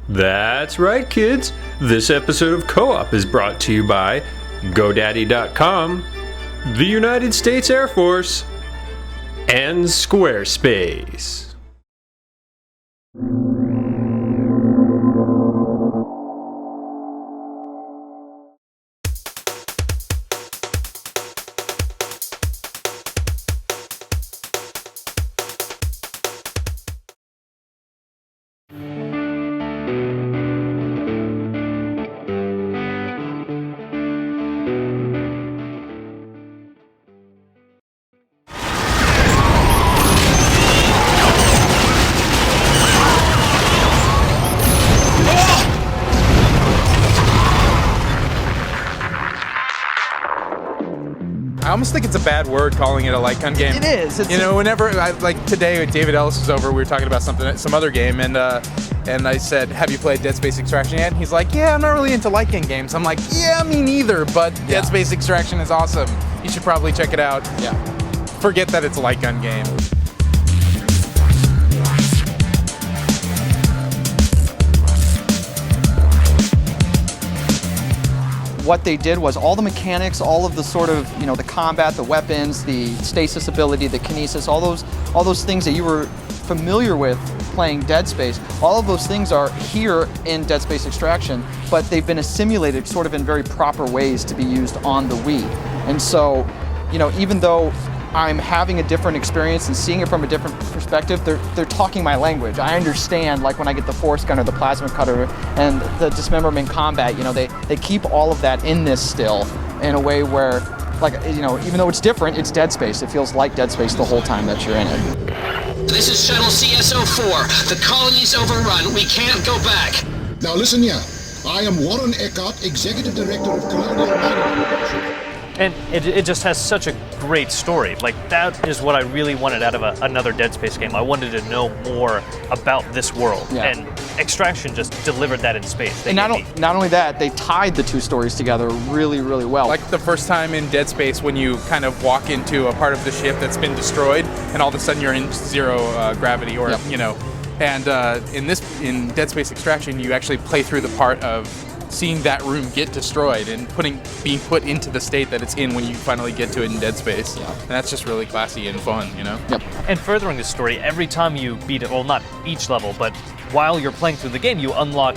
That's right, kids. This episode of Co-op is brought to you by GoDaddy.com, the United States Air Force, and Squarespace. I almost think it's a bad word calling it a light gun game. It is. You know, whenever like today, David Ellis was over. We were talking about some other game, and I said, "Have you played Deadspace Extraction yet?" And he's like, "Yeah, I'm not really into light gun games." I'm like, "Yeah, me neither." But Deadspace Extraction is awesome. You should probably check it out. Yeah. Forget that it's a light gun game. What they did was all the mechanics, all of the sort of, you know, the combat, the weapons, the stasis ability, the kinesis, all those things that you were familiar with playing Dead Space, all of those things are here in Dead Space Extraction, but they've been assimilated sort of in very proper ways to be used on the Wii. And so, you know, even though I'm having a different experience and seeing it from a different perspective, they're talking my language. I understand, like when I get the force gun or the plasma cutter and the dismemberment combat, you know, they keep all of that in this still in a way where, like, you know, even though it's different, it's Dead Space. It feels like Dead Space the whole time that you're in it. This is Shuttle CSO-4. The colony's overrun. We can't go back. Now listen here. I am Warren Eckhart, Executive Director of Colonial Mining Corporation. And it just has such a great story. Like, that is what I really wanted out of another Dead Space game. I wanted to know more about this world. Yeah. And Extraction just delivered that in space. And not only that, they tied the two stories together really, really well. Like the first time in Dead Space when you kind of walk into a part of the ship that's been destroyed, and all of a sudden you're in zero gravity, or you know. And in Dead Space Extraction, you actually play through the part of seeing that room get destroyed and being put into the state that it's in when you finally get to it in Dead Space. Yeah. And that's just really classy and fun, you know? Yep. And furthering the story, every time you beat it, well, not each level, but while you're playing through the game, you unlock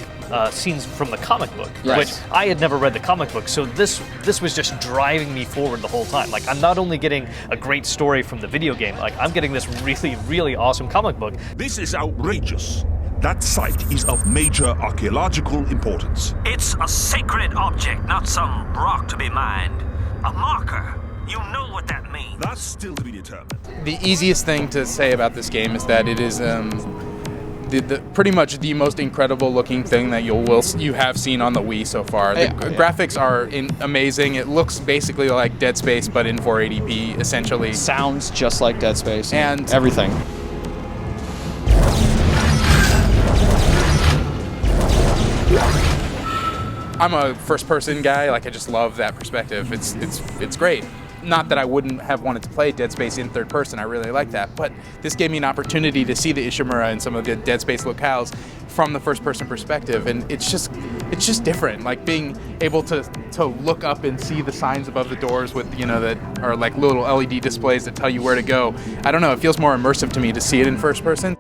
scenes from the comic book, which I had never read the comic book, so this was just driving me forward the whole time. Like, I'm not only getting a great story from the video game, like, I'm getting this really, really awesome comic book. This is outrageous. That site is of major archaeological importance. It's a sacred object, not some rock to be mined. A marker. You know what that means. That's still to be determined. The easiest thing to say about this game is that it is pretty much the most incredible looking thing that you have seen on the Wii so far. The graphics are amazing. It looks basically like Dead Space, but in 480p, essentially. Sounds just like Dead Space. And everything. I'm a first-person guy. Like, I just love that perspective. It's great. Not that I wouldn't have wanted to play Dead Space in third person. I really like that. But this gave me an opportunity to see the Ishimura and some of the Dead Space locales from the first-person perspective, and it's just different. Like, being able to look up and see the signs above the doors with, you know, that are like little LED displays that tell you where to go. I don't know. It feels more immersive to me to see it in first person.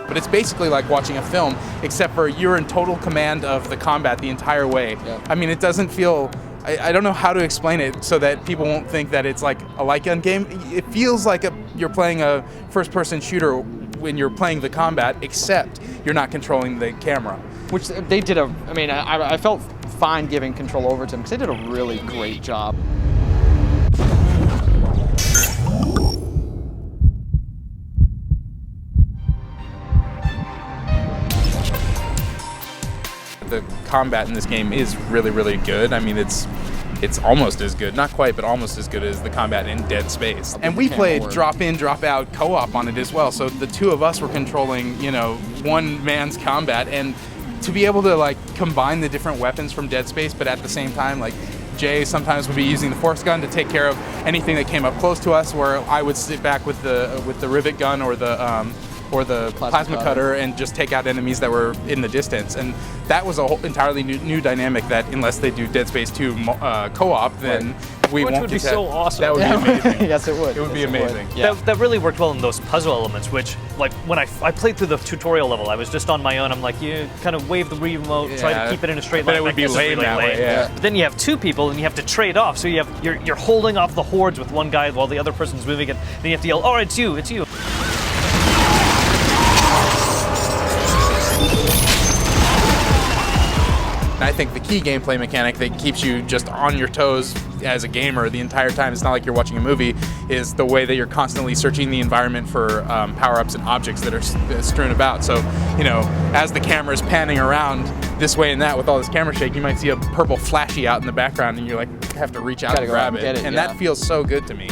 But it's basically like watching a film, except for you're in total command of the combat the entire way. Yeah. I mean, it doesn't feel... I don't know how to explain it so that people won't think that it's like a light gun game. It feels like you're playing a first-person shooter when you're playing the combat, except you're not controlling the camera. Which they did I felt fine giving control over to them, because they did a really great job. The combat in this game is really, really good. I mean, it's it's almost as good, not quite, but almost as good as the combat in Dead Space. And we played drop in, drop out co-op on it as well. So the two of us were controlling, one man's combat, and to be able to like combine the different weapons from Dead Space, but at the same time, like Jay sometimes would be using the force gun to take care of anything that came up close to us, where I would sit back with the rivet gun or the plasma cutter and just take out enemies that were in the distance. And that was a whole entirely new dynamic that, unless they do Dead Space 2 co-op, then we Which won't would get be so awesome. That would be amazing. Yes, it would. It would be amazing. Yeah. That really worked well in those puzzle elements, which, like, when I played through the tutorial level, I was just on my own. I'm like, you kind of wave the remote, try to keep it in a straight line. But it would be lame that way, yeah. But then you have two people, and you have to trade off. So you're holding off the hordes with one guy while the other person's moving it. Then you have to yell, "Oh, it's you, it's you." And I think the key gameplay mechanic that keeps you just on your toes as a gamer the entire time, it's not like you're watching a movie, is the way that you're constantly searching the environment for power-ups and objects that are strewn about. So, as the camera is panning around this way and that with all this camera shake, you might see a purple flashy out in the background, and you have to reach out and grab it. And that feels so good to me.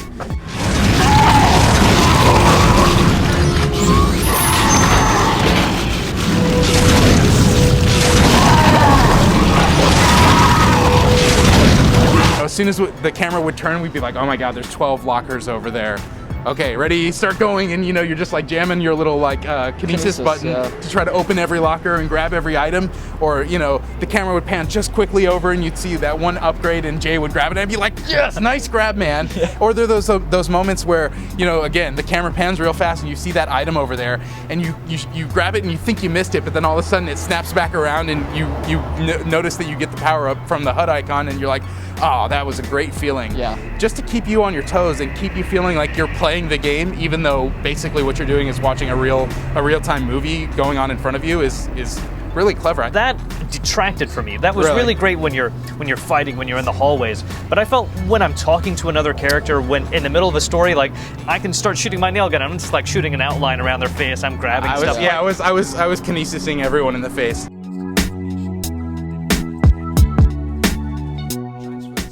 As soon as the camera would turn, we'd be like, oh my God, there's 12 lockers over there. Okay, ready, start going, and you're just like jamming your little like kinesis button to try to open every locker and grab every item. Or the camera would pan just quickly over, and you'd see that one upgrade, and Jay would grab it, and I'd be like, yes, nice grab, man. Or there are those moments where again, the camera pans real fast, and you see that item over there, and you grab it, and you think you missed it, but then all of a sudden it snaps back around, and you notice that you get the power up from the HUD icon, and you're like, oh, that was a great feeling. Yeah. Just to keep you on your toes and keep you feeling like you're playing the game, even though basically what you're doing is watching a real-time movie going on in front of you, is really clever. That detracted from me. That was really great when you're fighting, when you're in the hallways. But I felt when I'm talking to another character, when in the middle of a story, like I can start shooting my nail gun. I'm just like shooting an outline around their face. I'm grabbing stuff. Yeah, I was kinesising everyone in the face.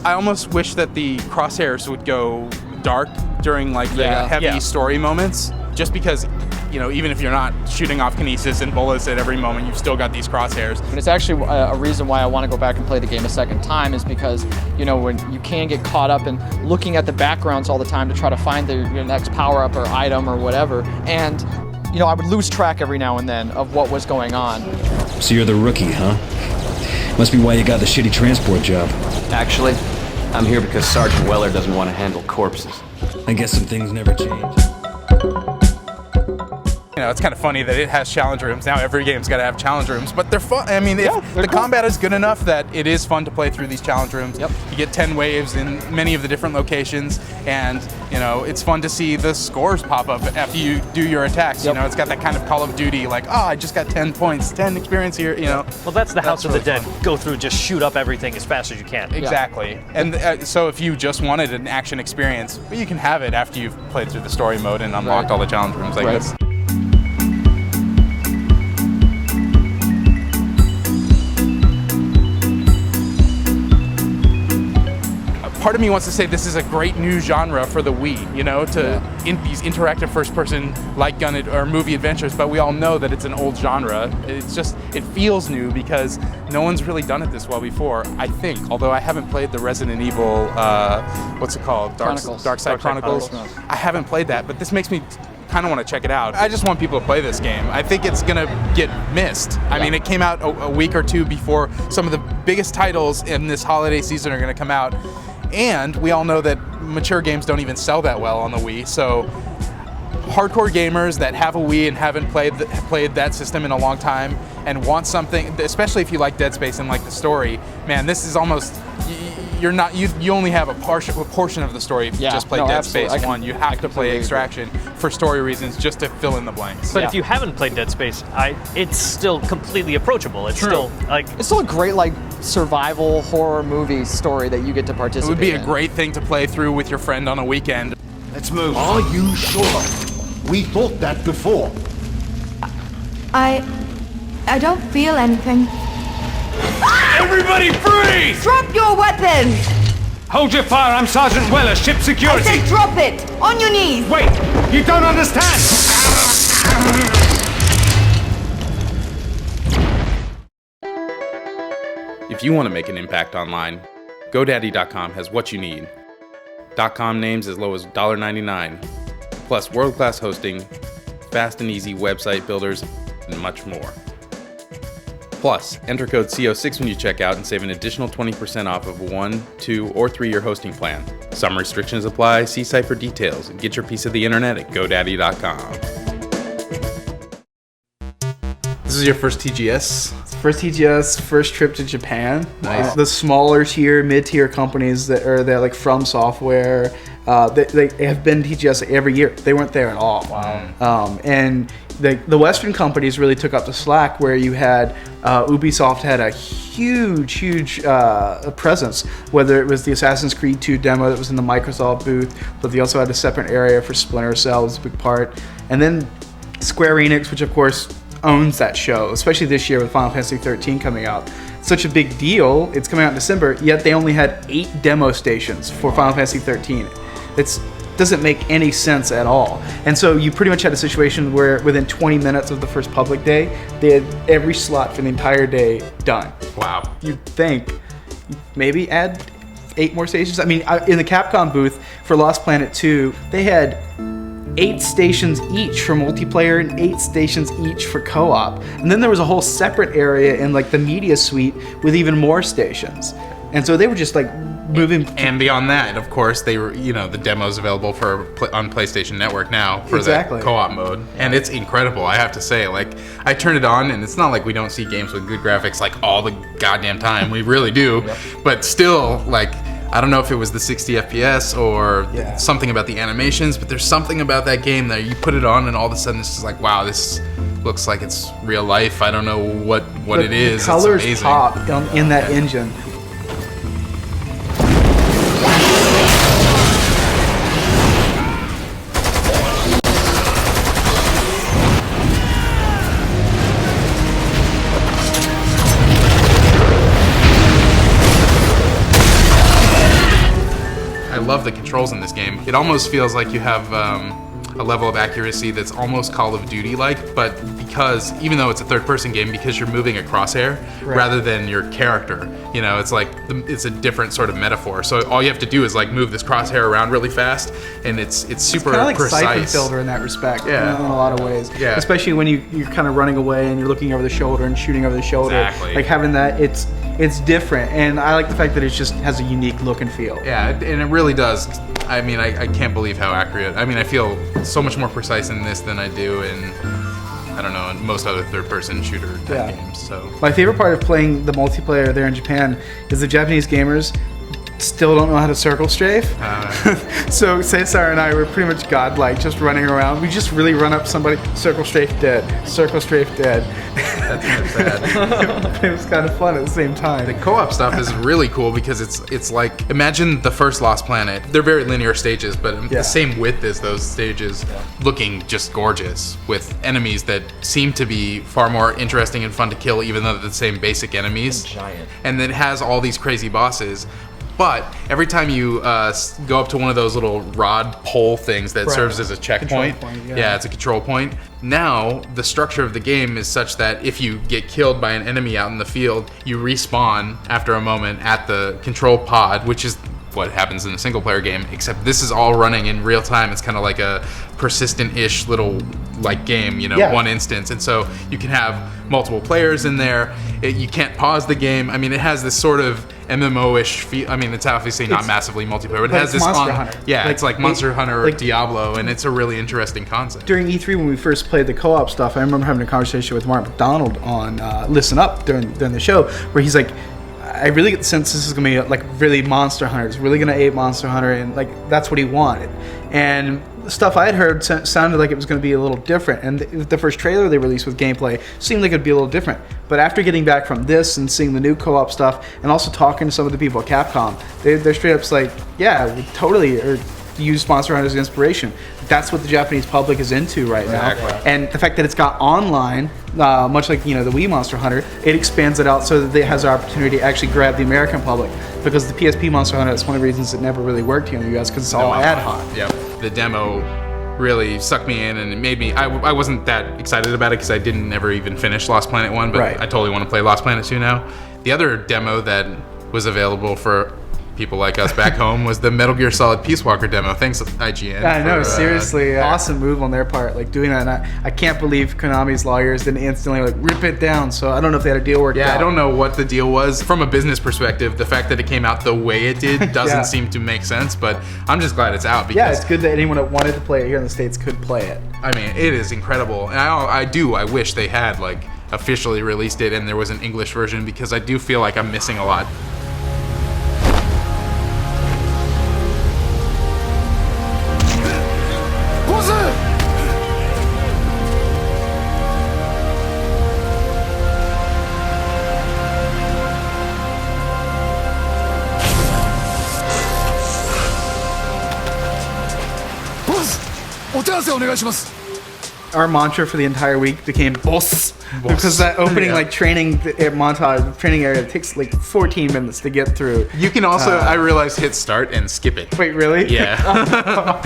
I almost wish that the crosshairs would go dark during like the heavy story moments, just because, even if you're not shooting off kinesis and bullets at every moment, you've still got these crosshairs. And it's actually a reason why I want to go back and play the game a second time, is because, when you can get caught up in looking at the backgrounds all the time to try to find your next power-up or item or whatever, and, I would lose track every now and then of what was going on. So you're the rookie, huh? Must be why you got the shitty transport job. Actually, I'm here because Sergeant Weller doesn't want to handle corpses. I guess some things never change. It's kind of funny that it has challenge rooms. Now every game's got to have challenge rooms, but they're fun. I mean, the combat is good enough that it is fun to play through these challenge rooms. Yep. You get 10 waves in many of the different locations, and it's fun to see the scores pop up after you do your attacks. Yep. It's got that kind of Call of Duty, like, oh, I just got 10 points, 10 experience here. Well, that's the House of the Dead. Go through, just shoot up everything as fast as you can. Exactly. Yeah. And so if you just wanted an action experience, you can have it after you've played through the story mode and unlocked all the challenge rooms. I guess. Part of me wants to say this is a great new genre for the Wii, these interactive first-person light gun or movie adventures, but we all know that it's an old genre. It feels new because no one's really done it this well before, I think. Although I haven't played the Resident Evil, what's it called? Dark Side Chronicles. I haven't played that, but this makes me kind of want to check it out. I just want people to play this game. I think it's going to get missed. I mean, it came out a week or two before some of the biggest titles in this holiday season are going to come out. And we all know that mature games don't even sell that well on the Wii, so hardcore gamers that have a Wii and haven't played that system in a long time and want something, especially if you like Dead Space and like the story, man, this is almost, you only have a portion of the story if you just play Dead Space 1. You have to play Extraction for story reasons, just to fill in the blanks. But if you haven't played Dead Space, it's still completely approachable. It's still a great survival horror movie story that you get to participate in. It would be a great thing to play through with your friend on a weekend. Let's move. Are you sure? We thought that before. I don't feel anything. Everybody freeze! Drop your weapons! Hold your fire, I'm Sergeant Weller, ship security. I said drop it! On your knees! Wait, you don't understand! If you want to make an impact online, GoDaddy.com has what you need. .com names as low as $1.99, plus world-class hosting, fast and easy website builders, and much more. Plus, enter code CO6 when you check out and save an additional 20% off of a 1, 2, or 3-year hosting plan. Some restrictions apply. See site for details and get your piece of the internet at GoDaddy.com. This is your first TGS? First TGS, first trip to Japan. Nice. The smaller tier, mid-tier companies that are there, like From Software, they have been TGS every year. They weren't there at all. Wow. And the Western companies really took up the slack, where you had Ubisoft had a huge presence, whether it was the Assassin's Creed 2 demo that was in the Microsoft booth, but they also had a separate area for Splinter Cell, was a big part. And then Square Enix, which of course owns that show, especially this year with Final Fantasy 13 coming out. Such a big deal. It's coming out in December, yet they only had 8 demo stations for Final Fantasy 13. It doesn't make any sense at all. And so you pretty much had a situation where within 20 minutes of the first public day, they had every slot for the entire day done. Wow. You'd think maybe add 8 more stations. I mean, in the Capcom booth for Lost Planet 2, they had 8 stations each for multiplayer and 8 stations each for co-op. And then there was a whole separate area in like the media suite with even more stations. And so they were just like moving. And beyond that, of course, they were, the demos available on PlayStation Network now for the co-op mode. And it's incredible, I have to say. Like, I turn it on and it's not like we don't see games with good graphics like all the goddamn time. We really do. Yep. But still, like, I don't know if it was the 60 FPS or something about the animations, but there's something about that game that you put it on and all of a sudden it's just like, wow, this looks like it's real life. I don't know what it is. The colors it's amazing. pop in that engine. I love the controls in this game. It almost feels like you have a level of accuracy that's almost Call of Duty-like, but because, even though it's a third-person game, because you're moving a crosshair rather than your character, it's like, it's a different sort of metaphor. So all you have to do is like move this crosshair around really fast, and it's super kind of like precise. Siphon Filter in that respect, in a lot of ways. Yeah. Especially when you're kind of running away and you're looking over the shoulder and shooting over the shoulder. Exactly. Like having that, it's different, and I like the fact that it just has a unique look and feel. Yeah, and it really does. I mean, I can't believe how accurate. I mean, I feel so much more precise in this than I do in, I don't know, in most other third-person shooter type games. So my favorite part of playing the multiplayer there in Japan is the Japanese gamers still don't know how to circle strafe. So Cesar and I were pretty much godlike, just running around. We just really run up somebody, circle strafe dead, circle strafe dead. That's kind of sad. It was kind of fun at the same time. The co-op stuff is really cool because it's like, imagine the first Lost Planet. They're very linear stages, but the same width as those stages, looking just gorgeous, with enemies that seem to be far more interesting and fun to kill, even though they're the same basic enemies. And giant. And it has all these crazy bosses. But every time you go up to one of those little rod pole things that serves as a checkpoint, it's a control point. Now, the structure of the game is such that if you get killed by an enemy out in the field, you respawn after a moment at the control pod, which is what happens in a single player game, except this is all running in real time. It's kind of like a persistent-ish little game, one instance. And so you can have multiple players in there. You can't pause the game. I mean, it has this sort of MMO-ish feel. I mean, it's obviously not massively multiplayer, but it has this Monster Hunter. Yeah, it's like Monster Hunter or Diablo, and it's a really interesting concept. During E3, when we first played the co-op stuff, I remember having a conversation with Mark McDonald on Listen Up during the show, where he's like, I really get the sense this is going to be like really Monster Hunter. It's really going to ape Monster Hunter, and like that's what he wanted. And the stuff I had heard sounded like it was going to be a little different. And the first trailer they released with gameplay seemed like it'd be a little different. But after getting back from this and seeing the new co-op stuff, and also talking to some of the people at Capcom, they're straight up like, yeah, we totally are use Monster Hunter as inspiration. That's what the Japanese public is into right now. And the fact that it's got online, much like the Wii Monster Hunter, it expands it out so that it has the opportunity to actually grab the American public. Because the PSP Monster Hunter, that's one of the reasons it never really worked here in the US, because it's all ad hoc. Yep. The demo really sucked me in, and it made me. I wasn't that excited about it because I didn't ever even finish Lost Planet 1, but I totally want to play Lost Planet 2 now. The other demo that was available for people like us back home was the Metal Gear Solid Peace Walker demo. Thanks, IGN. I know, seriously, awesome move on their part, like doing that. And I can't believe Konami's lawyers didn't instantly like rip it down. So I don't know if they had a deal worked out. Yeah, I don't know what the deal was. From a business perspective, the fact that it came out the way it did doesn't seem to make sense. But I'm just glad it's out. Because it's good that anyone that wanted to play it here in the States could play it. I mean, it is incredible, and I wish they had like officially released it and there was an English version, because I do feel like I'm missing a lot. Our mantra for the entire week became boss. Because that opening training montage, training area takes like 14 minutes to get through. You can also, I realized, hit start and skip it. Wait, really? Yeah.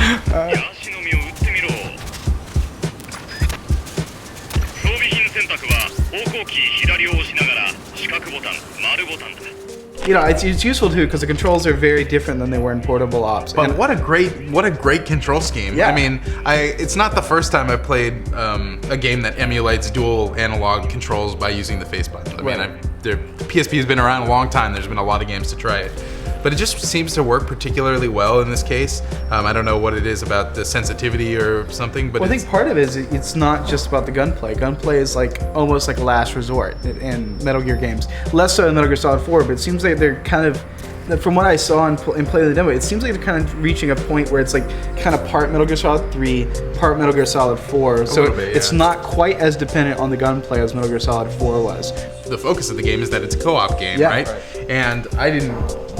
It's useful too because the controls are very different than they were in portable ops. But what a great control scheme! Yeah. I mean, it's not the first time I've played a game that emulates dual analog controls by using the face button. I mean, the PSP has been around a long time. There's been a lot of games to try it. But it just seems to work particularly well in this case. I don't know what it is about the sensitivity or something, but I think part of it is it's not just about the gunplay. Gunplay is like almost like a last resort in Metal Gear games. Less so in Metal Gear Solid 4, but it seems like they're kind of, from what I saw in play the demo, it seems like they're kind of reaching a point where it's like kind of part Metal Gear Solid 3, part Metal Gear Solid 4. So it's not quite as dependent on the gunplay as Metal Gear Solid 4 was. The focus of the game is that it's a co-op game, right? And I didn't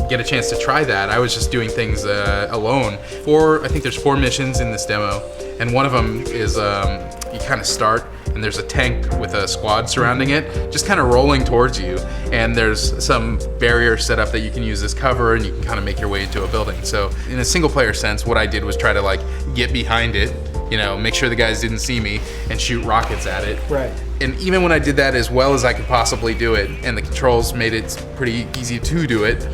get a chance to try that. I was just doing things alone. I think there's 4 missions in this demo, and one of them is you kind of start and there's a tank with a squad surrounding it, just kind of rolling towards you, and there's some barrier set up that you can use as cover, and you can kind of make your way into a building. So in a single player sense, what I did was try to like get behind it, make sure the guys didn't see me, and shoot rockets at it. Right. And even when I did that as well as I could possibly do it, and the controls made it pretty easy to do it,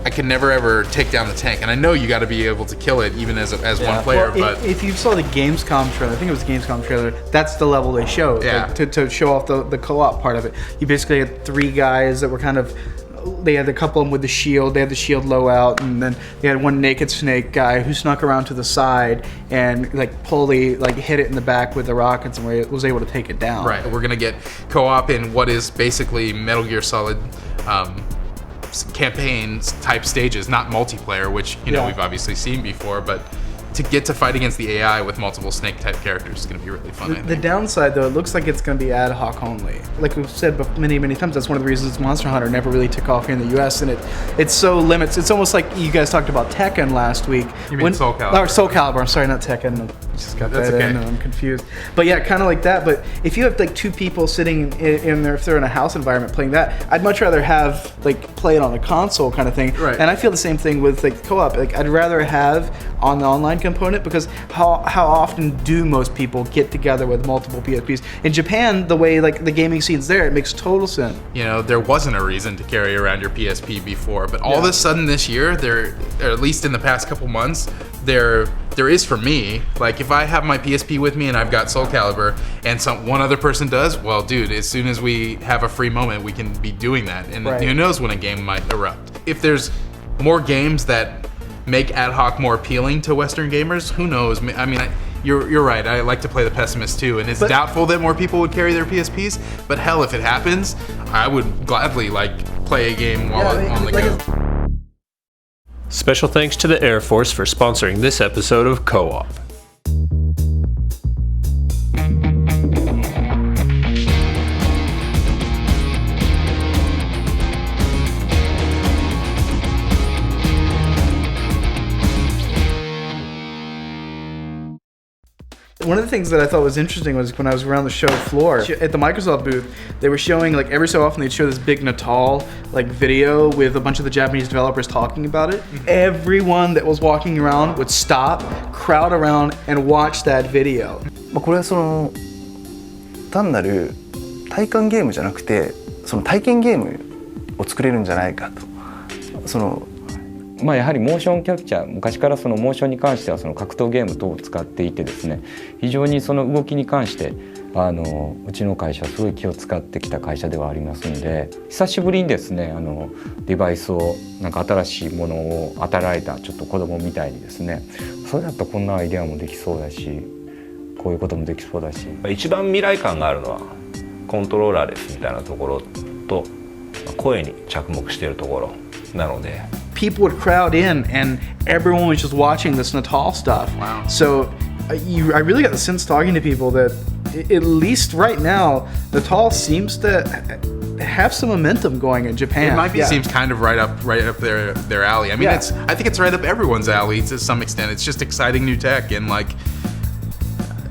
I could never ever take down the tank. And I know you got to be able to kill it even as one player. Well, but if you saw the Gamescom trailer, I think it was the Gamescom trailer, that's the level they showed. Yeah. Like, to show off the co-op part of it. You basically had 3 guys that were kind of, they had a couple of them with the shield, they had the shield low out, and then they had one naked snake guy who snuck around to the side and hit it in the back with the rockets and was able to take it down. Right, we're gonna get co-op in what is basically Metal Gear Solid campaign type stages, not multiplayer, which we've obviously seen before, but to get to fight against the AI with multiple snake type characters is going to be really fun. The downside, though, it looks like it's going to be ad hoc only. Like we've said many times, that's one of the reasons Monster Hunter never really took off here in the US, and it's so limits. It's almost like you guys talked about Tekken last week. You mean Soul Calibur? Or Soul Calibur. I'm sorry, not Tekken. I just got that in, and I'm confused. But yeah, kind of like that. But if you have like 2 people sitting in there, if they're in a house environment playing that, I'd much rather have play it on a console kind of thing. Right. And I feel the same thing with co-op. I'd rather have on the online component, because how often do most people get together with multiple PSPs? In Japan, the way the gaming scene's there, it makes total sense. There wasn't a reason to carry around your PSP before, but all of a sudden this year, or at least in the past couple months, there is for me. Like if I have my PSP with me and I've got Soul Calibur and one other person does, well, dude, as soon as we have a free moment, we can be doing that. And who knows when a game might erupt. If there's more games that make ad hoc more appealing to Western gamers, who knows? I mean, you're right. I like to play the pessimist too, and it's doubtful that more people would carry their PSPs. But hell, if it happens, I would gladly play a game while on the go. Special thanks to the Air Force for sponsoring this episode of Co-op. One of the things that I thought was interesting was when I was around the show floor at the Microsoft booth, they were showing, like, every so often they'd show this big Natal like video with a bunch of the Japanese developers talking about it. Everyone that was walking around would stop, crowd around, and watch that video. これはその単なる体感ゲームじゃなくて、その体験ゲームを作れるんじゃないかと。そのまあやはりモーションキャプチャー、昔からそのモーションに関してはその格闘ゲーム等を使っていてですね、非常にその動きに関してうちの会社はすごい気を使ってきた会社ではありますんで、久しぶりにですねデバイスをなんか新しいものを与えられたちょっと子供みたいにですね、それだとこんなアイデアもできそうだし、こういうこともできそうだし、一番未来感があるのはコントローラーですみたいなところと声に着目しているところなので。People would crowd in, and everyone was just watching this Natal stuff. Wow. So I really got the sense talking to people that, at least right now, Natal seems to have some momentum going in Japan. It might be seems kind of right up their alley. I mean, I think it's right up everyone's alley to some extent. It's just exciting new tech, and like,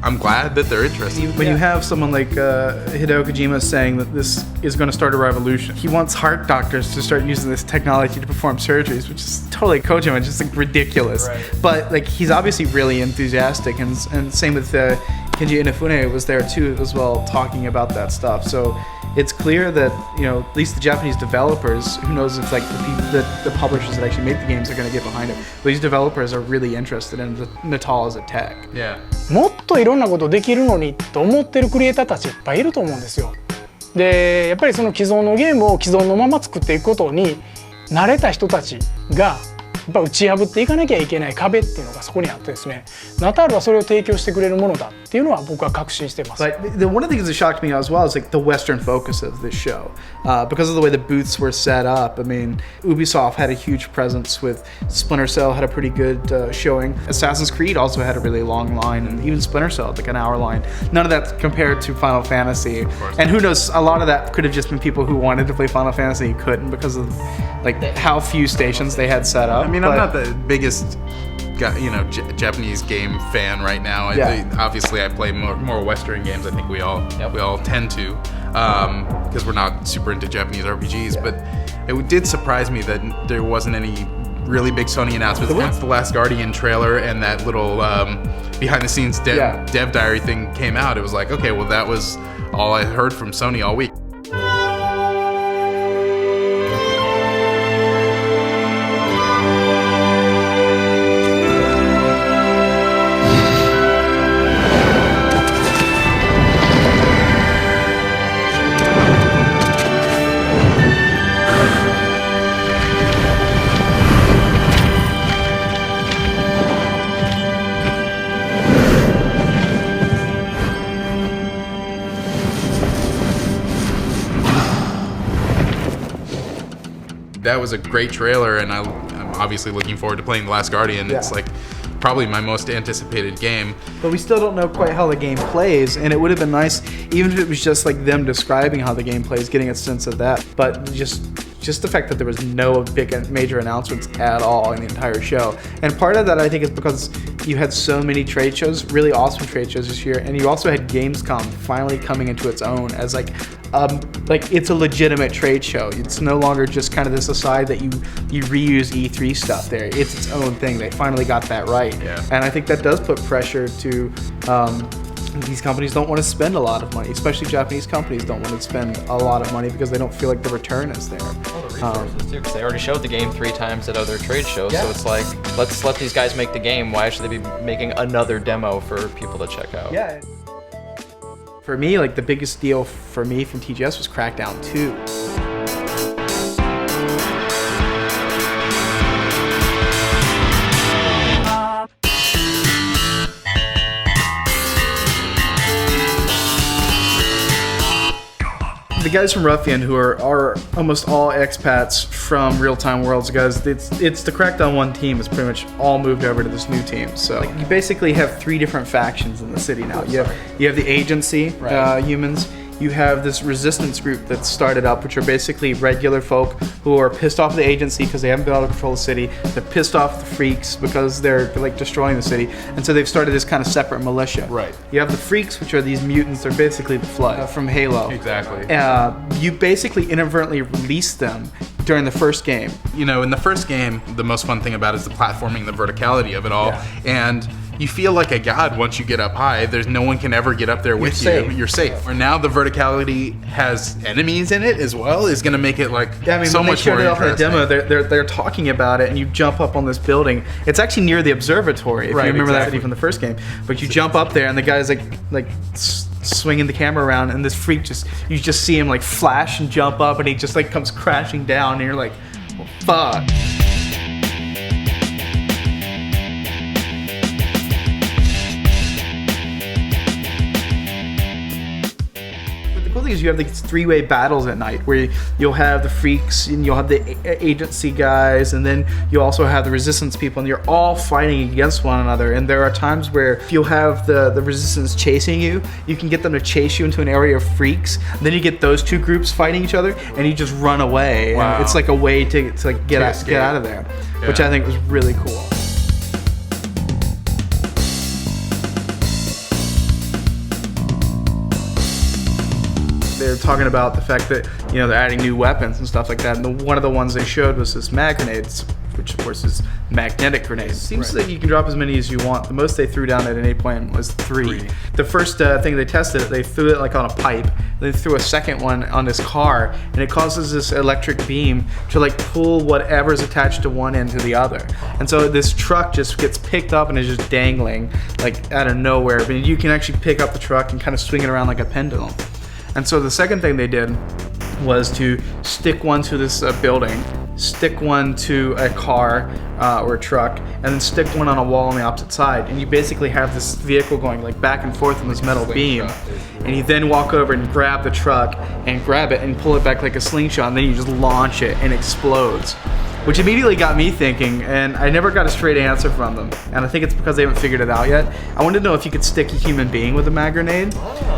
I'm glad that they're interested. When you have someone like Hideo Kojima saying that this is going to start a revolution, he wants heart doctors to start using this technology to perform surgeries, which is totally Kojima, just like ridiculous. Right. But like, he's obviously really enthusiastic, and same with Kenji Inafune was there too as well, talking about that stuff. So it's clear that, you know, at least the Japanese developers, who knows if like the publishers that actually make the games are going to get behind it, but these developers are really interested in the Natal as a tech. Yeah. もっといろんなことできるのにと思ってるクリエイターたちいっぱいいると思うんですよ。で、やっぱりその既存のゲームを既存のまま作っていくことに慣れた人たちがやっぱ打ち破っていかなきゃいけない壁っていうのがそこにあってですね、ナタールはそれを提供してくれるものだっていうのは僕は確信してます。But one of the things that shocked me as well is like the Western focus of this show, because of the way the booths were set up. I mean, Ubisoft had a huge presence with Splinter Cell had a pretty good showing. Assassin's Creed also had a really long line, and even Splinter Cell had like an hour line. None of that compared to Final Fantasy. And who knows, a lot of that could have just been people who wanted to play Final Fantasy and couldn't because of like how few stations they had set up. I mean, I'm not the biggest, Japanese game fan right now. Obviously, I play more Western games. I think we all tend to, because we're not super into Japanese RPGs. But it did surprise me that there wasn't any really big Sony announcements. Once the Last Guardian trailer and that little behind-the-scenes dev diary thing came out, it was like, okay, well, that was all I heard from Sony all week. That was a great trailer, and I'm obviously looking forward to playing The Last Guardian. It's like probably my most anticipated game. But we still don't know quite how the game plays, and it would have been nice even if it was just like them describing how the game plays, getting a sense of that. But just the fact that there was no big major announcements at all in the entire show. And part of that, I think, is because you had so many trade shows, really awesome trade shows this year, and you also had Gamescom finally coming into its own as like it's a legitimate trade show. It's no longer just kind of this aside that you reuse E3 stuff there. It's its own thing. They finally got that right. Yeah. And I think that does put pressure to these companies don't want to spend a lot of money, especially Japanese companies don't want to spend a lot of money because they don't feel like the return is there. Well, the resources too, because they already showed the game 3 times at other trade shows, so it's like, let's let these guys make the game. Why should they be making another demo for people to check out? Yeah. For me, like the biggest deal for me from TGS was Crackdown 2. The guys from Ruffian, who are almost all expats from Real Time Worlds, guys, it's the Crackdown 1 team is pretty much all moved over to this new team. So like, you basically have 3 different factions in the city now. You have the agency humans, you have this resistance group that's started up, which are basically regular folk who are pissed off at the agency because they haven't been able to control the city. They're pissed off the freaks because they're like destroying the city, and so they've started this kind of separate militia. Right. You have the freaks, which are these mutants. They're basically the Flood from Halo. Exactly. You basically inadvertently release them during the first game. You know, in the first game, the most fun thing about it is the platforming, the verticality of it all, and you feel like a god once you get up high. There's no one can ever get up there with you. Safe. You're safe. Or now the verticality has enemies in it as well, is going to make it like so much more interesting. When they showed it off in the demo, they're talking about it, and you jump up on this building. It's actually near the observatory, if you remember that from the first game. But you jump up there, and the guy's like swinging the camera around, and this freak you just see him like flash and jump up, and he just like comes crashing down, and you're like, well, fuck. Is you have these three-way battles at night where you'll have the freaks and you'll have the agency guys, and then you'll also have the resistance people, and you're all fighting against one another. And there are times where you'll have the resistance chasing you. You can get them to chase you into an area of freaks, and then you get those two groups fighting each other, and you just run away. Wow. And it's like a way to like get out of there, which I think was really cool. They're talking about the fact that, you know, they're adding new weapons and stuff like that. And one of the ones they showed was this mag grenades, which of course is magnetic grenades. Seems like you can drop as many as you want. The most they threw down at an 8-point was 3. The first thing they tested, they threw it like on a pipe. They threw a second one on this car, and it causes this electric beam to like pull whatever's attached to one end to the other. And so this truck just gets picked up and is just dangling like out of nowhere. But you can actually pick up the truck and kind of swing it around like a pendulum. And so the second thing they did was to stick one to this building, stick one to a car or a truck, and then stick one on a wall on the opposite side. And you basically have this vehicle going like back and forth on this metal beam. And you then walk over and grab the truck and grab it and pull it back like a slingshot, and then you just launch it and it explodes. Which immediately got me thinking, and I never got a straight answer from them. And I think it's because they haven't figured it out yet. I wanted to know if you could stick a human being with a mag grenade.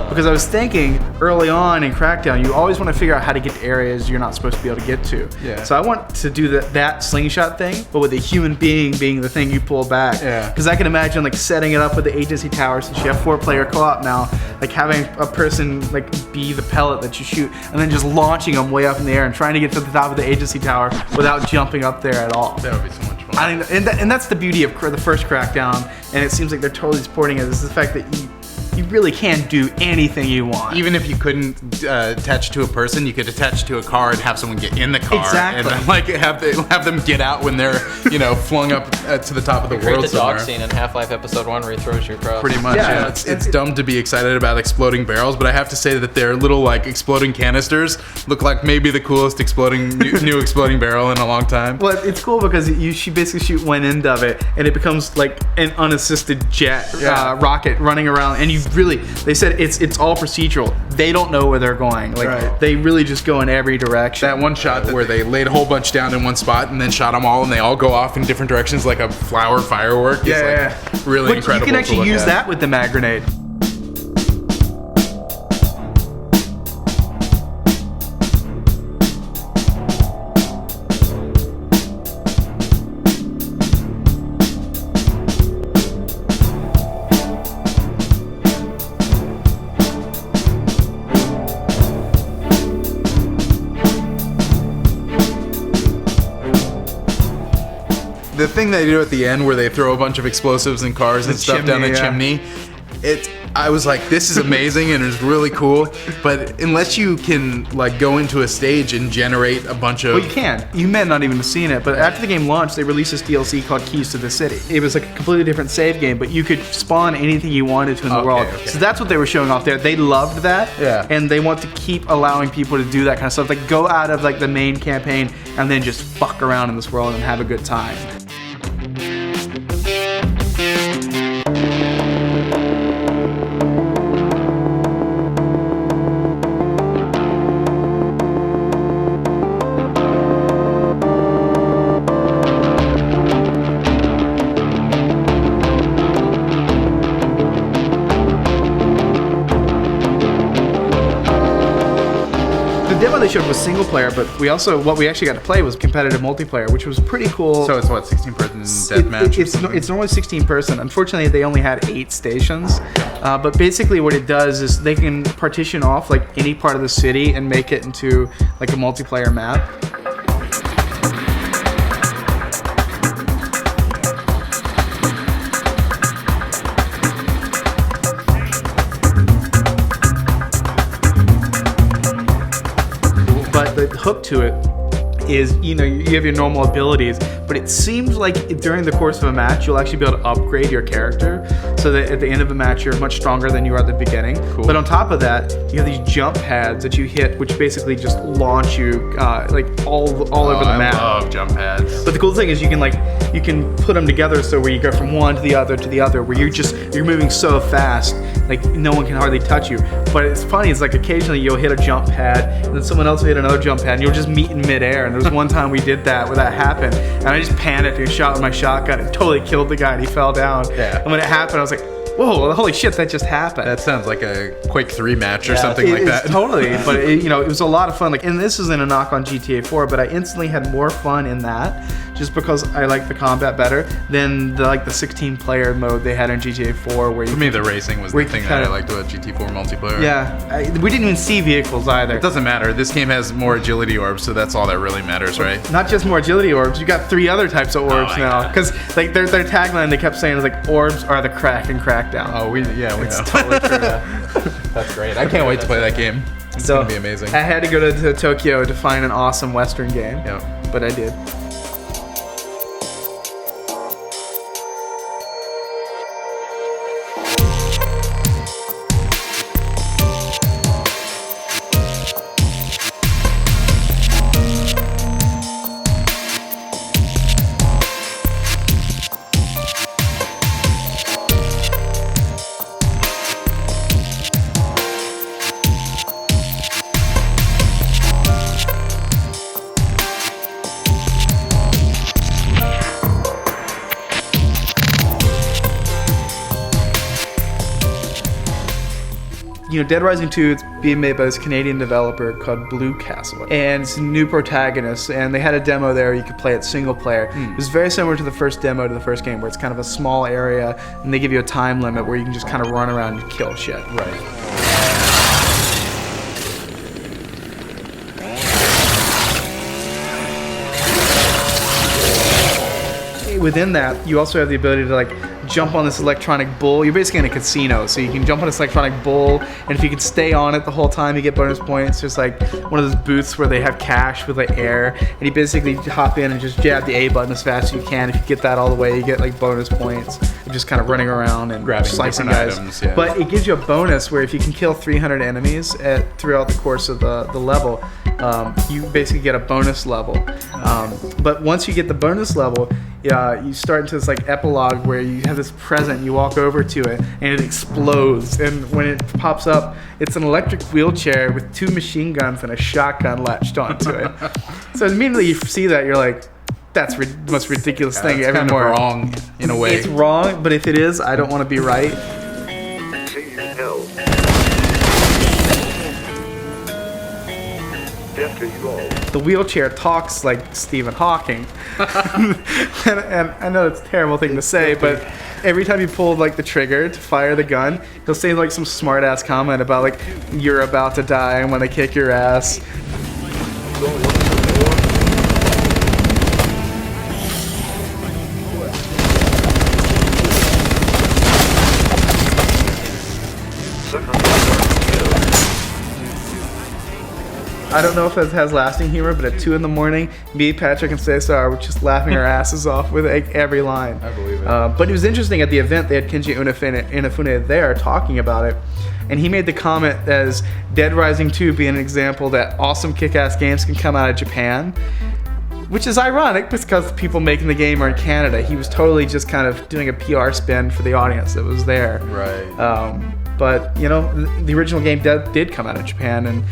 Because I was thinking early on in Crackdown, you always want to figure out how to get to areas you're not supposed to be able to get to. Yeah. So I want to do that slingshot thing, but with a human being being the thing you pull back. Yeah. Because I can imagine like setting it up with the agency tower, since you have 4-player co-op now, like having a person like be the pellet that you shoot, and then just launching them way up in the air and trying to get to the top of the agency tower without jumping up there at all. That would be so much fun. I think, and that's the beauty of the first Crackdown, and it seems like they're totally supporting it, is the fact that you really can do anything you want. Even if you couldn't attach to a person, you could attach to a car and have someone get in the car. Exactly. And then, like have them get out when they're, you know, flung up to the top of the Create world the dog somewhere. scene in Half-Life Episode 1 where he throws you across. Pretty much, yeah. It's dumb to be excited about exploding barrels, but I have to say that their little like exploding canisters look like maybe the coolest exploding new exploding barrel in a long time. Well, it's cool because she basically shoot one end of it, and it becomes like an unassisted jet rocket running around, and they said it's all procedural. They don't know where they're going. Like they really just go in every direction. That one shot where they laid a whole bunch down in one spot and then shot them all, and they all go off in different directions like a flower firework. Is really incredible. You can actually use that with the mag grenade. The thing they do at the end where they throw a bunch of explosives and cars and stuff down the chimney, I was like, this is amazing and it's really cool, but unless you can like go into a stage and generate a bunch of... Well, you can. You may not even have seen it, but after the game launched, they released this DLC called Keys to the City. It was like a completely different save game, but you could spawn anything you wanted to in the world. Okay. So that's what they were showing off there. They loved that, and they want to keep allowing people to do that kind of stuff. Like go out of like the main campaign and then just fuck around in this world and have a good time. demo they showed was single player, but what we actually got to play was competitive multiplayer, which was pretty cool. So it's what, 16-person deathmatch? It's normally 16-person. Unfortunately, they only had 8 stations. But basically, what it does is they can partition off like any part of the city and make it into like a multiplayer map. But the hook to it is, you have your normal abilities, but it seems like during the course of a match, you'll actually be able to upgrade your character so that at the end of a match, you're much stronger than you are at the beginning. Cool. But on top of that, you have these jump pads that you hit, which basically just launch you like all over the map. I love jump pads. But the cool thing is you can put them together so where you go from one to the other, where you're moving so fast, like no one can hardly touch you. But it's funny, it's like occasionally you'll hit a jump pad, and then someone else will hit another jump pad, and you'll just meet in midair. And there was one time we did that where that happened, and I just panicked and shot with my shotgun and totally killed the guy, and he fell down. Yeah. And when it happened, I was like, whoa, holy shit, that just happened. That sounds like a Quake 3 match or something like that. Totally, but it was a lot of fun. Like, and this isn't a knock on GTA 4, but I instantly had more fun in that just because I like the combat better than the 16-player mode they had in GTA 4. Where for me, the racing was the thing that I liked about GTA 4 multiplayer. Yeah, we didn't even see vehicles either. It doesn't matter. This game has more agility orbs, so that's all that really matters, right? Not just more agility orbs. You got 3 other types of orbs now. Because like their tagline, they kept saying was like, orbs are the crack and crackdown. Oh, we know. Totally true. That's great. I can't wait to play that game. It's gonna be amazing. I had to go to Tokyo to find an awesome Western game. Yeah. But I did. Dead Rising 2, it's being made by this Canadian developer called Blue Castle. And it's a new protagonist, and they had a demo there you could play it single player. It was very similar to the first demo to the first game, where it's kind of a small area, and they give you a time limit where you can just kind of run around and kill shit. Right. Within that, you also have the ability to jump on this electronic bull. You're basically in a casino, so you can jump on this electronic bull, and if you can stay on it the whole time, you get bonus points. Just like one of those booths where they have cash with air, and you basically hop in and just jab the A button as fast as you can. If you get that all the way, you get bonus points. You're just kind of running around and grabbing slicing different guys. items, yeah. But it gives you a bonus where if you can kill 300 enemies throughout the course of the level, you basically get a bonus level. But once you get the bonus level, you start into this epilogue where you have this present, you walk over to it, and it explodes. And when it pops up, it's an electric wheelchair with 2 machine guns and a shotgun latched onto it. So immediately you see that, you're like, that's the most ridiculous thing ever. Kind of wrong in a way. It's wrong, but if it is, I don't want to be right. The wheelchair talks like Stephen Hawking. and I know it's a terrible thing to say, but every time you pull the trigger to fire the gun, he'll say some smart ass comment about you're about to die and when they kick your ass. I don't know if it has lasting humor, but at 2 in the morning, me, Patrick, and Cesar were just laughing our asses off with every line. I believe it. But it was interesting at the event, they had Kenji Inafune there talking about it, and he made the comment as Dead Rising 2 being an example that awesome kick-ass games can come out of Japan, which is ironic because the people making the game are in Canada. He was totally just kind of doing a PR spin for the audience that was there. Right. But the original game did come out of Japan, and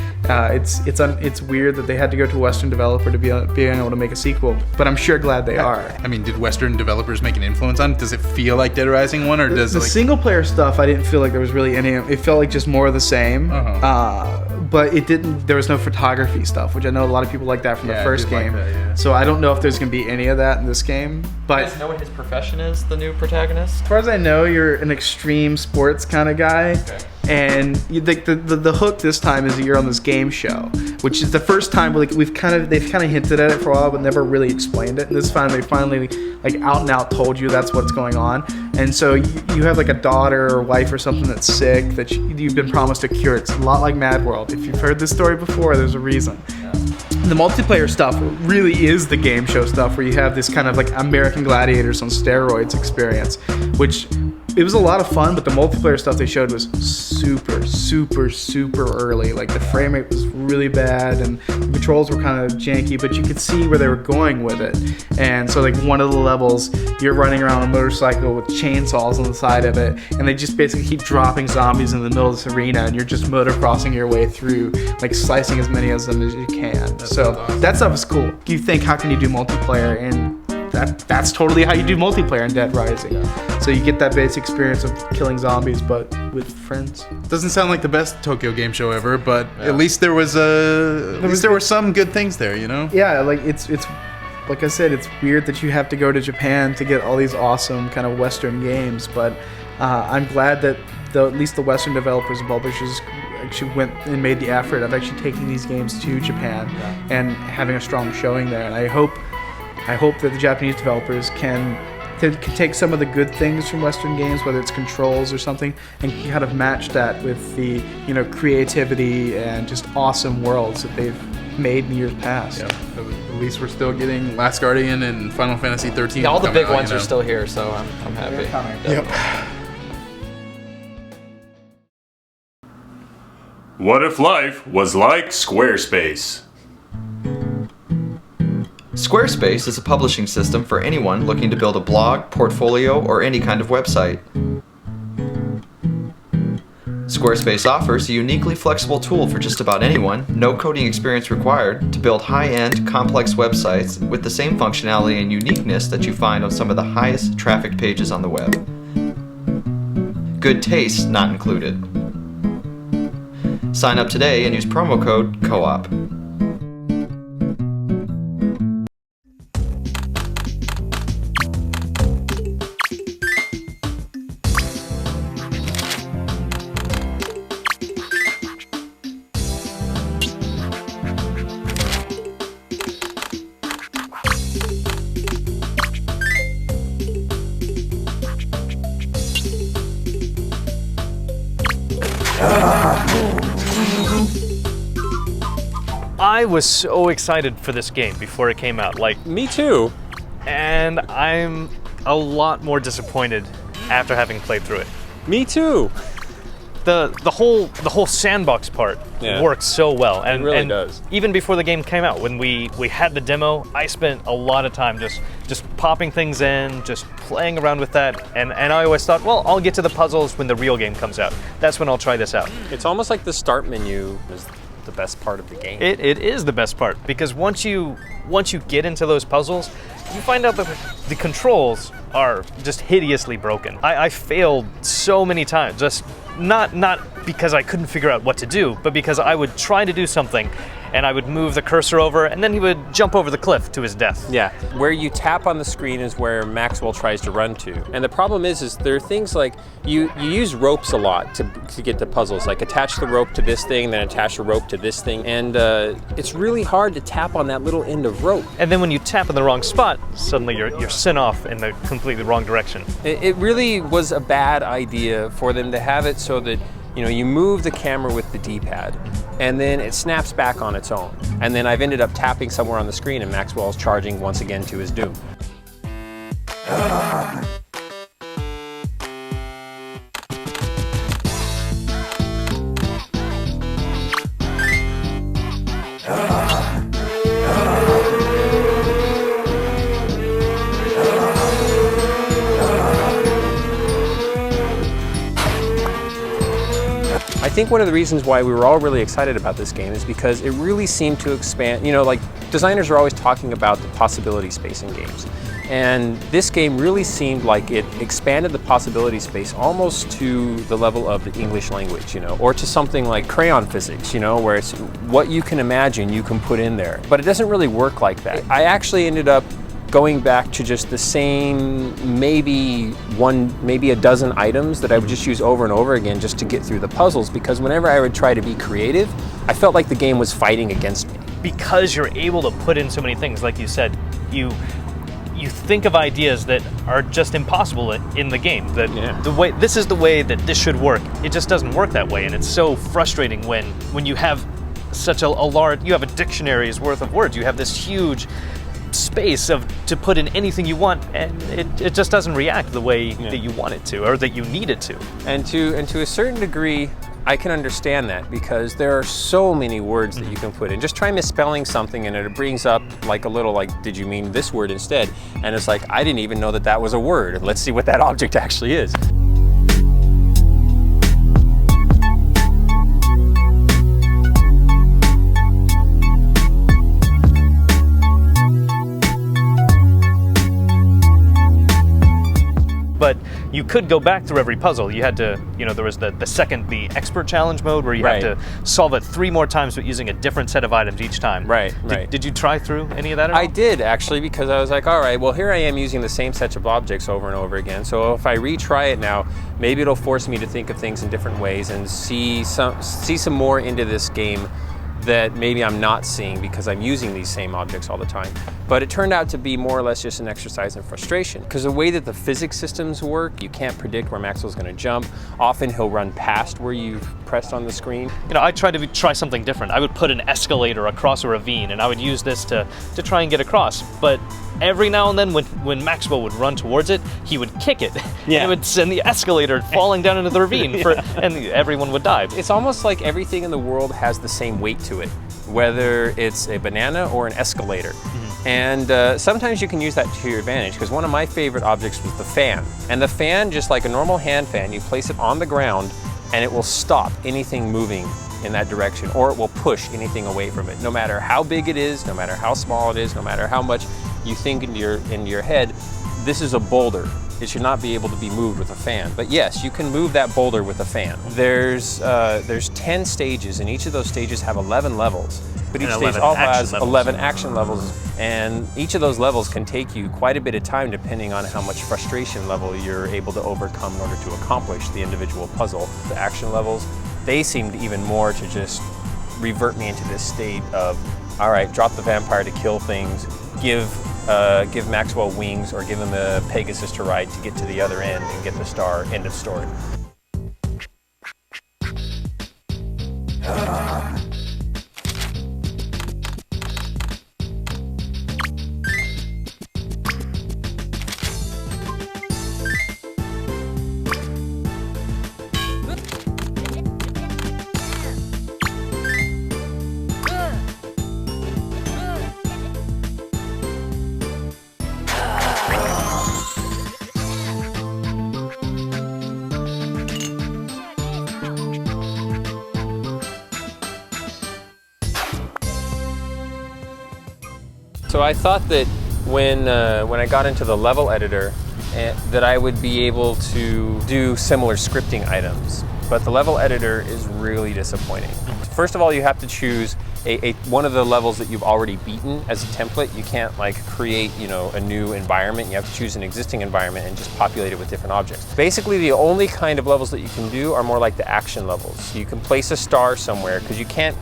it's weird that they had to go to a Western developer to be able to make a sequel. But I'm sure glad they are. I mean, did Western developers make an influence on it? Does it feel like Dead Rising 1, or does the single player stuff? I didn't feel like there was really any. It felt like just more of the same. but it didn't. There was no photography stuff, which I know a lot of people like that from the first game. So I don't know if there's gonna be any of that in this game. But you guys know what his profession is, the new protagonist? As far as I know, you're an extreme sports kind of guy. Okay. And the hook this time is that you're on this game show, which is the first time they've kind of hinted at it for a while, but never really explained it. And this time they finally like out and out told you that's what's going on. And so you have like a daughter or wife or something that's sick that you've been promised a cure. It's a lot like Mad World. If you've heard this story before, there's a reason. Yeah. The multiplayer stuff really is the game show stuff where you have this kind of like American Gladiators on steroids experience, which it was a lot of fun, but the multiplayer stuff they showed was super early. Like the frame rate was really bad and the controls were kind of janky, but you could see where they were going with it. And so like one of the levels, you're running around a motorcycle with chainsaws on the side of it, and they just basically keep dropping zombies in the middle of this arena, and you're just motocrossing your way through, like slicing as many of them as you can. So that stuff is cool. You think, how can you do multiplayer? And that's totally how you do multiplayer in Dead Rising. Yeah. So you get that basic experience of killing zombies, but with friends. Doesn't sound like the best Tokyo Game Show ever, but at least there was there were some good things there, you know? Yeah, like it's like I said, it's weird that you have to go to Japan to get all these awesome kind of Western games, but I'm glad that at least the Western developers and publishers actually went and made the effort of actually taking these games to Japan and having a strong showing there. And I hope that the Japanese developers can take some of the good things from Western games, whether it's controls or something, and kind of match that with the creativity and just awesome worlds that they've made in years past. Yeah, at least we're still getting Last Guardian and Final Fantasy 13. Yeah, all the big ones are still here, so I'm happy. Yep. What if life was like Squarespace? Squarespace is a publishing system for anyone looking to build a blog, portfolio, or any kind of website. Squarespace offers a uniquely flexible tool for just about anyone, no coding experience required, to build high-end, complex websites with the same functionality and uniqueness that you find on some of the highest traffic pages on the web. Good taste not included. Sign up today and use promo code COOP. I was so excited for this game before it came out. Like, me too. And I'm a lot more disappointed after having played through it. Me too. The whole sandbox part works so well, and it really does. Even before the game came out, when we had the demo, I spent a lot of time just popping things in, just playing around with that, and I always thought, well, I'll get to the puzzles when the real game comes out. That's when I'll try this out. It's almost like the start menu is the best part of the game. It is the best part, because once you get into those puzzles, you find out that the controls are just hideously broken. I failed so many times, just not because I couldn't figure out what to do, but because I would try to do something and I would move the cursor over and then he would jump over the cliff to his death. Yeah, where you tap on the screen is where Maxwell tries to run to. And the problem is there are things like you use ropes a lot to get to puzzles, like attach the rope to this thing, then attach a rope to this thing, and it's really hard to tap on that little end of rope. And then when you tap in the wrong spot, suddenly you're sent off in the completely wrong direction. It really was a bad idea for them to have it so that you move the camera with the D-pad, and then it snaps back on its own. And then I've ended up tapping somewhere on the screen, and Maxwell's charging once again to his doom. I think one of the reasons why we were all really excited about this game is because it really seemed to expand, like Designers are always talking about the possibility space in games. And this game really seemed like it expanded the possibility space almost to the level of the English language, you know, or to something like crayon physics, you know, where it's what you can imagine you can put in there. But it doesn't really work like that. I actually ended up going back to just the same maybe a dozen items that I would just use over and over again just to get through the puzzles, because whenever I would try to be creative, I felt like the game was fighting against me. Because you're able to put in so many things, like you said, you think of ideas that are just impossible in the game. That this is the way that this should work. It just doesn't work that way, and it's so frustrating when you have such a large, you have a dictionary's worth of words. You have this huge space to put in anything you want, and it just doesn't react the way that you want it to, or that you need it to. And to a certain degree, I can understand that, because there are so many words that you can put in. Just try misspelling something and it brings up like a little like, did you mean this word instead? And it's like, I didn't even know that that was a word. Let's see what that object actually is. But you could go back through every puzzle. You had to, there was the expert challenge mode where you had to solve it 3 more times but using a different set of items each time. Right. Did you try through any of that at all? I did, actually, because I was like, all right, well, here I am using the same set of objects over and over again. So if I retry it now, maybe it'll force me to think of things in different ways and see some more into this game that maybe I'm not seeing because I'm using these same objects all the time. But it turned out to be more or less just an exercise in frustration, because the way that the physics systems work, you can't predict where Maxwell's going to jump. Often he'll run past where you've pressed on the screen. I tried to try something different. I would put an escalator across a ravine, and I would use this to try and get across. But every now and then when Maxwell would run towards it, he would kick it. Yeah. It would send the escalator falling down into the ravine, and everyone would die. It's almost like everything in the world has the same weight to it, whether it's a banana or an escalator. And sometimes you can use that to your advantage, because one of my favorite objects was the fan. And the fan, just like a normal hand fan, you place it on the ground and it will stop anything moving in that direction, or it will push anything away from it. No matter how big it is, no matter how small it is, no matter how much you think into your head, this is a boulder. It should not be able to be moved with a fan. But yes, you can move that boulder with a fan. There's 10 stages, and each of those stages have 11 levels. But each stage also has 11 action levels, and each of those levels can take you quite a bit of time depending on how much frustration level you're able to overcome in order to accomplish the individual puzzle. The action levels, they seemed even more to just revert me into this state of, all right, drop the vampire to kill things, give Maxwell wings, or give him a Pegasus to ride to get to the other end and get the star. End of story. So I thought that when I got into the level editor, that I would be able to do similar scripting items, but the level editor is really disappointing. First of all, you have to choose one of the levels that you've already beaten as a template. You can't like create, a new environment. You have to choose an existing environment and just populate it with different objects. Basically, the only kind of levels that you can do are more like the action levels. You can place a star somewhere, because you can't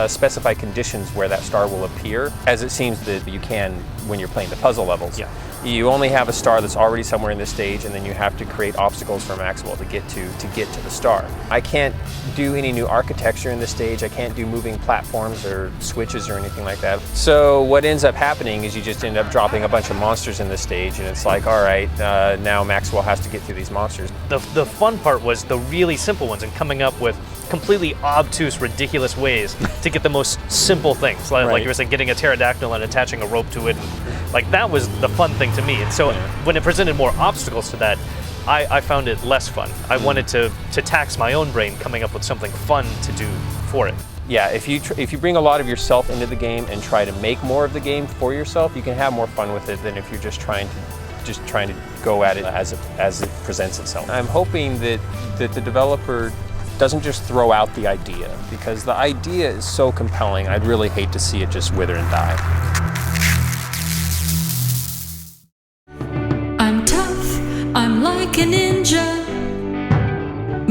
specify conditions where that star will appear, as it seems that you can when you're playing the puzzle levels. Yeah. You only have a star that's already somewhere in the stage, and then you have to create obstacles for Maxwell to get to the star. I can't do any new architecture in this stage. I can't do moving platforms or switches or anything like that. So what ends up happening is you just end up dropping a bunch of monsters in the stage, and it's like, all right, now Maxwell has to get through these monsters. The fun part was the really simple ones and coming up with completely obtuse, ridiculous ways to get the most simple things. Like you were saying, getting a pterodactyl and attaching a rope to it. Like, that was the fun thing to me. And so when it presented more obstacles to that, I found it less fun. I wanted to tax my own brain coming up with something fun to do for it. yeah, if you bring a lot of yourself into the game and try to make more of the game for yourself, you can have more fun with it than if you're just trying to go at it as it presents itself. I'm hoping that the developer doesn't just throw out the idea, because the idea is so compelling. I'd really hate to see it just wither and die. I'm tough, I'm like a ninja,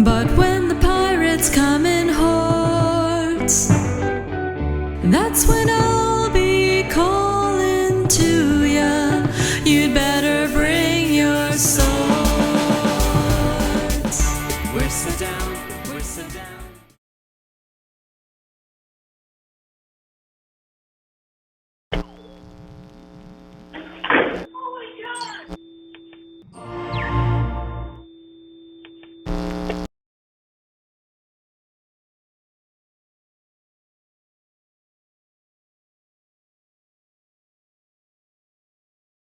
but when the pirates come in hordes, that's when